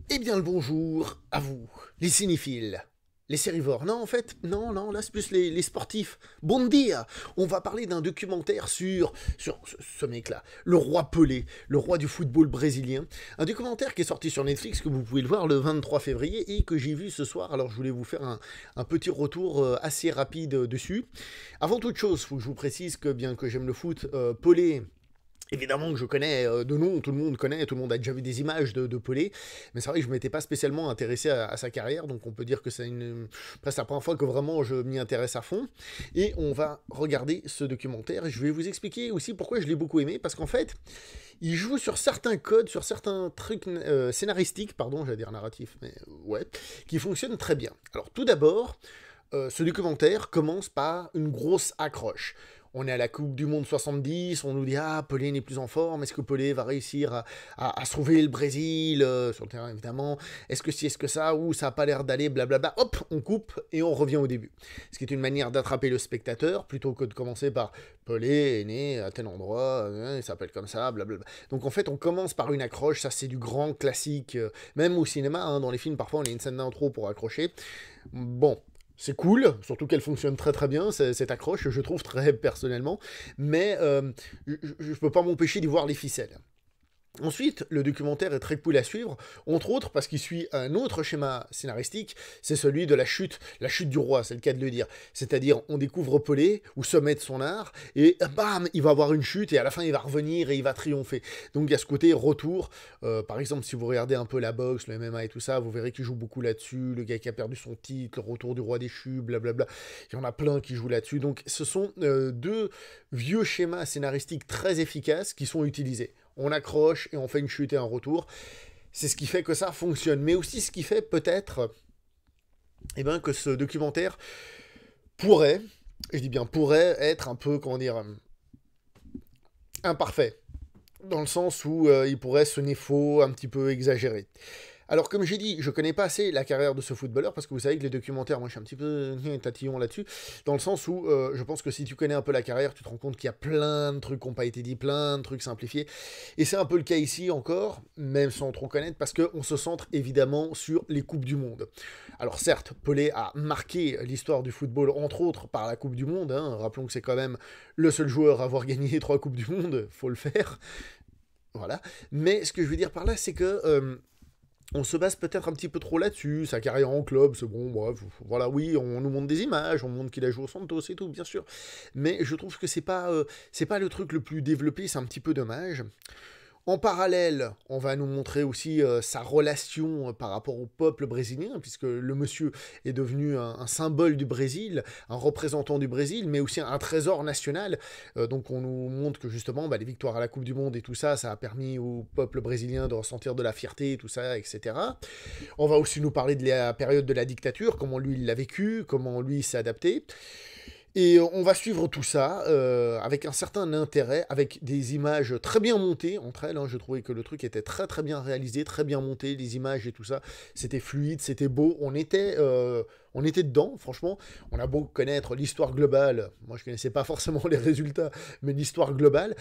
Eh bien le bonjour à vous, les cinéphiles, les sérivores. Non, en fait, non, là c'est plus les sportifs. Bon dia. On va parler d'un documentaire sur ce mec-là, le roi Pelé, le roi du football brésilien. Un documentaire qui est sorti sur Netflix, que vous pouvez le voir le 23 février, et que j'ai vu ce soir. Alors je voulais vous faire un petit retour assez rapide dessus. Avant toute chose, il faut que je vous précise que bien que j'aime le foot, Pelé... Évidemment que je connais de nom, tout le monde connaît, tout le monde a déjà vu des images de Pelé, mais c'est vrai que je ne m'étais pas spécialement intéressé à sa carrière, donc on peut dire que c'est presque la première fois que vraiment je m'y intéresse à fond. Et on va regarder ce documentaire, et je vais vous expliquer aussi pourquoi je l'ai beaucoup aimé, parce qu'en fait, il joue sur certains codes, sur certains trucs scénaristiques, pardon, j'allais dire narratifs, mais ouais, qui fonctionnent très bien. Alors tout d'abord, ce documentaire commence par une grosse accroche. On est à la Coupe du Monde 70, on nous dit ah Pelé n'est plus en forme, est-ce que Pelé va réussir à sauver le Brésil sur le terrain évidemment, est-ce que si, est-ce que ça, ou ça n'a pas l'air d'aller, blablabla, hop, on coupe et on revient au début. Ce qui est une manière d'attraper le spectateur plutôt que de commencer par Pelé est né à tel endroit, il s'appelle comme ça, blablabla. Donc en fait on commence par une accroche, ça c'est du grand classique, même au cinéma, hein, dans les films parfois on a une scène d'intro pour accrocher. Bon, c'est cool, surtout qu'elle fonctionne très très bien, cette accroche, je trouve très personnellement, mais je peux pas m'empêcher d'y voir les ficelles. Ensuite, le documentaire est très cool à suivre, entre autres parce qu'il suit un autre schéma scénaristique, c'est celui de la chute du roi, c'est le cas de le dire. C'est-à-dire, on découvre Pelé, au sommet de son art, et bam, il va avoir une chute, et à la fin, il va revenir et il va triompher. Donc, il y a ce côté retour. Par exemple, si vous regardez un peu la boxe, le MMA et tout ça, vous verrez qu'il joue beaucoup là-dessus. Le gars qui a perdu son titre, le retour du roi déchu, blablabla. Il y en a plein qui jouent là-dessus. Donc, ce sont deux vieux schémas scénaristiques très efficaces qui sont utilisés. On accroche et on fait une chute et un retour. C'est ce qui fait que ça fonctionne. Mais aussi ce qui fait peut-être que ce documentaire pourrait, je dis bien pourrait, être un peu, comment dire, imparfait. Dans le sens où il pourrait sonner faux, un petit peu exagéré. Alors, comme j'ai dit, je connais pas assez la carrière de ce footballeur, parce que vous savez que les documentaires, moi je suis un petit peu tatillon là-dessus, dans le sens où je pense que si tu connais un peu la carrière, tu te rends compte qu'il y a plein de trucs qui n'ont pas été dit, plein de trucs simplifiés. Et c'est un peu le cas ici encore, même sans trop connaître, parce qu'on se centre évidemment sur les Coupes du Monde. Alors certes, Pelé a marqué l'histoire du football, entre autres par la Coupe du Monde, hein. Rappelons que c'est quand même le seul joueur à avoir gagné 3 Coupes du Monde, faut le faire. Voilà. Mais ce que je veux dire par là, c'est que on se base peut-être un petit peu trop là-dessus, sa carrière en club, c'est bon, bref, voilà, oui, on nous montre des images, on montre qu'il a joué au Santos et tout, bien sûr, mais je trouve que c'est pas le truc le plus développé, c'est un petit peu dommage. En parallèle, on va nous montrer aussi sa relation par rapport au peuple brésilien, puisque le monsieur est devenu un symbole du Brésil, un représentant du Brésil, mais aussi un trésor national. Donc on nous montre que justement, les victoires à la Coupe du Monde et tout ça, ça a permis au peuple brésilien de ressentir de la fierté, tout ça, etc. On va aussi nous parler de la période de la dictature, comment lui il l'a vécu, comment lui il s'est adapté. Et on va suivre tout ça avec un certain intérêt, avec des images très bien montées entre elles. Hein. Je trouvais que le truc était très très bien réalisé, très bien monté, les images et tout ça. C'était fluide, c'était beau. On était dedans, franchement. On a beau connaître l'histoire globale. Moi, je connaissais pas forcément les résultats, mais l'histoire globale,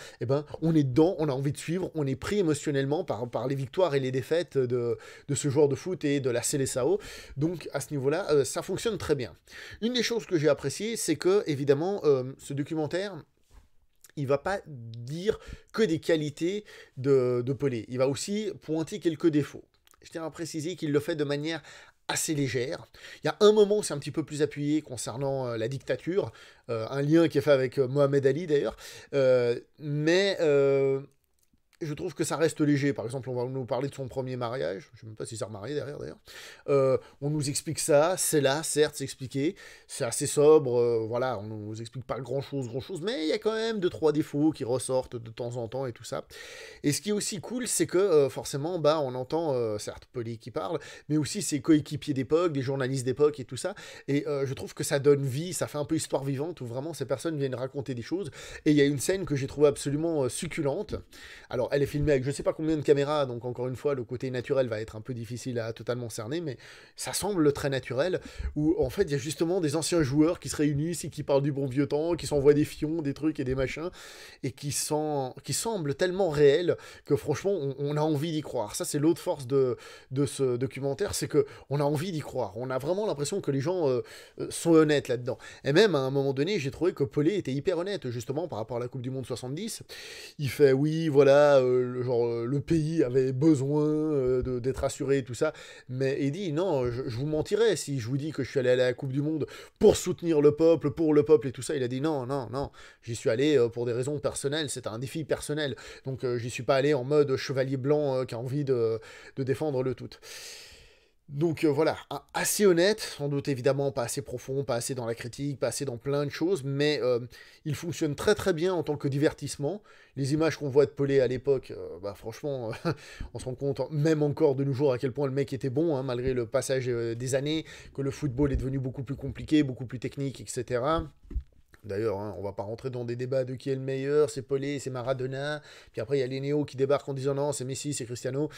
on est dedans, on a envie de suivre, on est pris émotionnellement par les victoires et les défaites de ce joueur de foot et de la Seleção. Donc, à ce niveau-là, ça fonctionne très bien. Une des choses que j'ai appréciées, c'est que, évidemment, ce documentaire, il va pas dire que des qualités de Pelé. Il va aussi pointer quelques défauts. Je tiens à préciser qu'il le fait de manière assez légère. Il y a un moment où c'est un petit peu plus appuyé concernant la dictature, un lien qui est fait avec Mohamed Ali d'ailleurs, mais je trouve que ça reste léger. Par exemple, on va nous parler de son premier mariage. Je ne sais même pas s'il s'est remarié derrière, d'ailleurs. On nous explique ça. C'est là, certes, c'est expliqué. C'est assez sobre. Voilà, on nous explique pas grand-chose, mais il y a quand même 2, 3 défauts qui ressortent de temps en temps et tout ça. Et ce qui est aussi cool, c'est que forcément, on entend, certes, Pelé qui parle, mais aussi ses coéquipiers d'époque, des journalistes d'époque et tout ça. Et je trouve que ça donne vie, ça fait un peu histoire vivante où vraiment ces personnes viennent raconter des choses. Et il y a une scène que j'ai trouvée absolument succulente. Alors, Alors, elle est filmée avec je sais pas combien de caméras, donc encore une fois, le côté naturel va être un peu difficile à totalement cerner, mais ça semble très naturel, où en fait, il y a justement des anciens joueurs qui se réunissent et qui parlent du bon vieux temps, qui s'envoient des fions, des trucs et des machins, et qui semblent tellement réels que franchement, on a envie d'y croire. Ça, c'est l'autre force de ce documentaire, c'est que on a envie d'y croire. On a vraiment l'impression que les gens sont honnêtes là-dedans. Et même, à un moment donné, j'ai trouvé que Pelé était hyper honnête, justement, par rapport à la Coupe du Monde 70. Il fait, oui, voilà, le pays avait besoin d'être assuré et tout ça, mais il dit, non, je vous mentirais si je vous dis que je suis allé à la Coupe du Monde pour soutenir le peuple, pour le peuple et tout ça. Il a dit, non, non, non, j'y suis allé pour des raisons personnelles, c'est un défi personnel, donc j'y suis pas allé en mode chevalier blanc qui a envie de défendre le tout. Donc voilà, assez honnête, sans doute évidemment pas assez profond, pas assez dans la critique, pas assez dans plein de choses, mais il fonctionne très très bien en tant que divertissement. Les images qu'on voit de Pelé à l'époque, bah franchement, on se rend compte, même encore de nos jours, à quel point le mec était bon, hein, malgré le passage des années, que le football est devenu beaucoup plus compliqué, beaucoup plus technique, etc. D'ailleurs, hein, on va pas rentrer dans des débats de qui est le meilleur, c'est Pelé, c'est Maradona, puis après il y a les néos qui débarquent en disant non, c'est Messi, c'est Cristiano.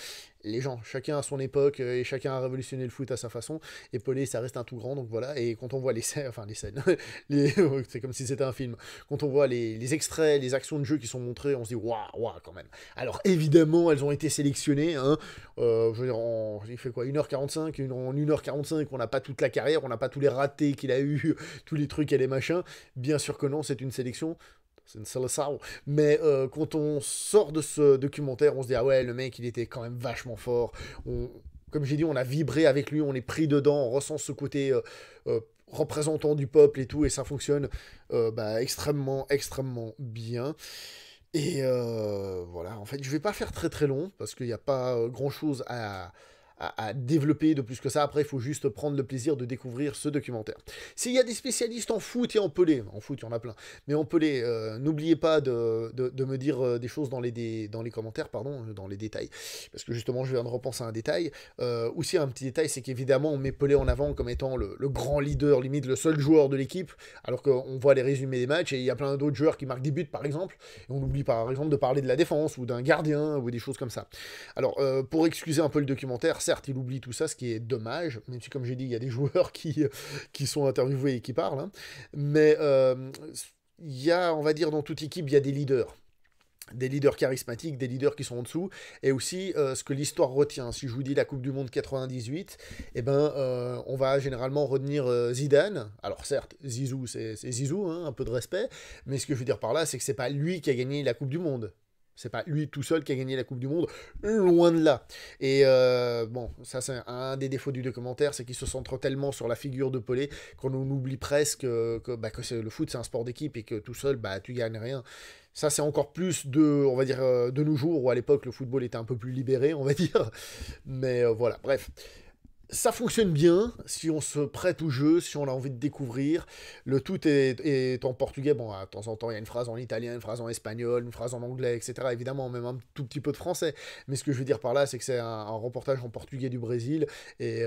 Les gens, chacun à son époque, et chacun a révolutionné le foot à sa façon, et Pelé, ça reste un tout grand, donc voilà, et quand on voit les scènes, c'est comme si c'était un film, quand on voit les extraits, les actions de jeu qui sont montrées, on se dit waouh, waouh, quand même. Alors évidemment, elles ont été sélectionnées, hein, je veux dire, il fait quoi, 1h45, en 1h45, on n'a pas toute la carrière, on n'a pas tous les ratés qu'il a eu, tous les trucs et les machins, bien sûr que non, c'est une sélection, c'est une sélection, mais quand on sort de ce documentaire, on se dit, ah ouais, le mec, il était quand même vachement fort, comme j'ai dit, on a vibré avec lui, on est pris dedans, on ressent ce côté représentant du peuple et tout, et ça fonctionne bah, extrêmement, extrêmement bien. Et voilà, en fait, je vais pas faire très très long, parce qu'il n'y a pas grand-chose à développer de plus que ça. Après, il faut juste prendre le plaisir de découvrir ce documentaire. S'il y a des spécialistes en foot et en pelé, en foot, il y en a plein, mais en pelé, n'oubliez pas de me dire des choses dans les commentaires, pardon, dans les détails, parce que justement, je viens de repenser à un détail. Aussi, un petit détail, c'est qu'évidemment, on met Pelé en avant comme étant le grand leader, limite le seul joueur de l'équipe, alors qu'on voit les résumés des matchs, et il y a plein d'autres joueurs qui marquent des buts, par exemple, et on oublie par exemple de parler de la défense, ou d'un gardien, ou des choses comme ça. Alors, pour excuser un peu le documentaire, certes, il oublie tout ça, ce qui est dommage, même si, comme j'ai dit, il y a des joueurs qui sont interviewés et qui parlent, hein. Mais il y a, on va dire, dans toute équipe, il y a des leaders charismatiques, des leaders qui sont en dessous, et aussi ce que l'histoire retient. Si je vous dis la Coupe du Monde 98, eh ben, on va généralement retenir Zidane. Alors certes, Zizou, c'est Zizou, hein, un peu de respect, mais ce que je veux dire par là, c'est que c'est pas lui qui a gagné la Coupe du Monde. C'est pas lui tout seul qui a gagné la Coupe du Monde, loin de là. Et bon, ça c'est un des défauts du documentaire, c'est qu'il se centre tellement sur la figure de Pelé qu'on oublie presque que le foot c'est un sport d'équipe et que tout seul, bah, tu gagnes rien. Ça c'est encore plus on va dire, de nos jours, où à l'époque le football était un peu plus libéré, on va dire. Mais voilà, bref. Ça fonctionne bien si on se prête au jeu, si on a envie de découvrir. Le tout est en portugais. Bon, de temps en temps, il y a une phrase en italien, une phrase en espagnol, une phrase en anglais, etc. Évidemment, même un tout petit peu de français. Mais ce que je veux dire par là, c'est que c'est un reportage en portugais du Brésil. Et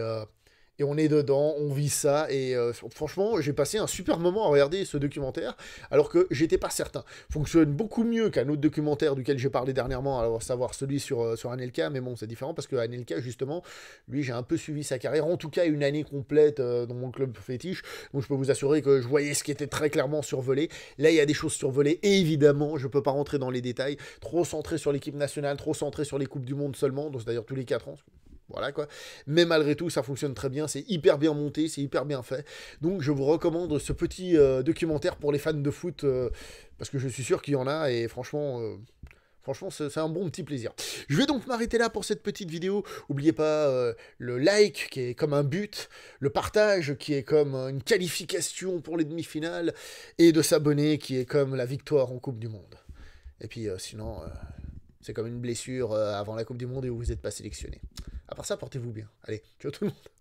on est dedans, on vit ça, et franchement, j'ai passé un super moment à regarder ce documentaire, alors que j'étais pas certain. Fonctionne beaucoup mieux qu'un autre documentaire duquel j'ai parlé dernièrement, à savoir celui sur Anelka, mais bon, c'est différent, parce que Anelka, justement, lui, j'ai un peu suivi sa carrière, en tout cas une année complète dans mon club fétiche, donc je peux vous assurer que je voyais ce qui était très clairement survolé. Là, il y a des choses survolées, et évidemment, je peux pas rentrer dans les détails, trop centré sur l'équipe nationale, trop centré sur les Coupes du Monde seulement, donc c'est-à-dire tous les 4 ans, voilà quoi. Mais malgré tout, ça fonctionne très bien, c'est hyper bien monté, c'est hyper bien fait. Donc je vous recommande ce petit documentaire pour les fans de foot, parce que je suis sûr qu'il y en a, et franchement... Franchement, c'est un bon petit plaisir. Je vais donc m'arrêter là pour cette petite vidéo. N'oubliez pas le like qui est comme un but, le partage qui est comme une qualification pour les demi-finales, et de s'abonner qui est comme la victoire en Coupe du Monde. Et puis sinon, c'est comme une blessure avant la Coupe du Monde et où vous n'êtes pas sélectionné. À part ça, portez-vous bien. Allez, ciao tout le monde.